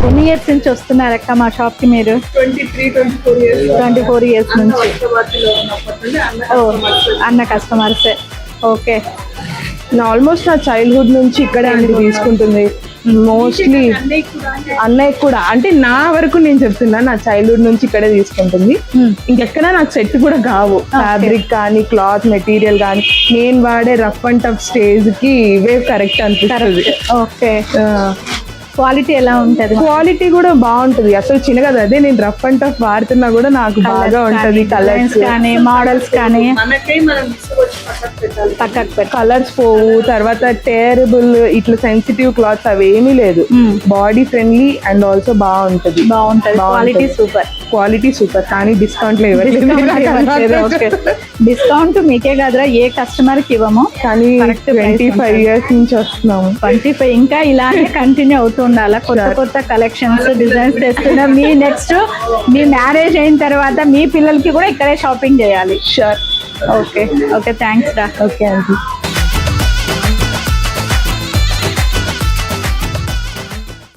ఎన్ని ఇయర్స్ నుంచి వస్తున్నారక్క మా షాప్ కి మీరు? 24 years. 24 years నుంచి. ఓ అన్న కస్టమర్స్. ఓకే. ఆల్మోస్ట్ నా చైల్డ్హుడ్ నుంచి ఇక్కడే అండి తీసుకుంటుంది. మోస్ట్లీ అన్నయ్య కూడా, అంటే నా వరకు నేను చెప్తున్నా, నా చైల్డ్హుడ్ నుంచి ఇక్కడే తీసుకుంటుంది. ఇంకెక్కడ నాకు సెట్ కూడా కావు. ఫ్యాబ్రిక్ కానీ క్లాత్ మెటీరియల్ కానీ నేను వాడే రఫ్ అండ్ టఫ్ స్టేజ్ కి ఇవే కరెక్ట్ అనిపిస్తుంది. ఓకే. క్వాలిటీ ఎలా ఉంటది? క్వాలిటీ కూడా బాగుంటది, అసలు చిన్నగా. అదే నేను రఫ్ అండ్ టఫ్ వాడుతున్నా కూడా నాకు బాగా ఉంటది. కలర్స్ కానీ మోడల్స్ కానీ పక్కకు పెట్టాలి. కలర్స్ పోవు, తర్వాత టేరబుల్ ఇట్లా సెన్సిటివ్ క్లాత్స్ అవేమీ లేదు. బాడీ ఫ్రెండ్లీ అండ్ ఆల్సో బాగుంటది. Quality super. క్వాలిటీ సూపర్, కానీ డిస్కౌంట్ లో డిస్కౌంట్ మీకే కాదురా, ఏ కస్టమర్ కి ఇవ్వము. కానీ 25 years నుంచి వస్తున్నాము. 25 ఇంకా ఇలానే కంటిన్యూ అవుతూ ఉండాలా. కొత్త కలెక్షన్స్ డిజైన్స్ తెస్తున్నా. మీ నెక్స్ట్ మీ మ్యారేజ్ అయిన తర్వాత మీ పిల్లలకి కూడా ఇక్కడే షాపింగ్ చేయాలి. షూర్. ఓకే. థ్యాంక్స్ రా. ఓకే అండి.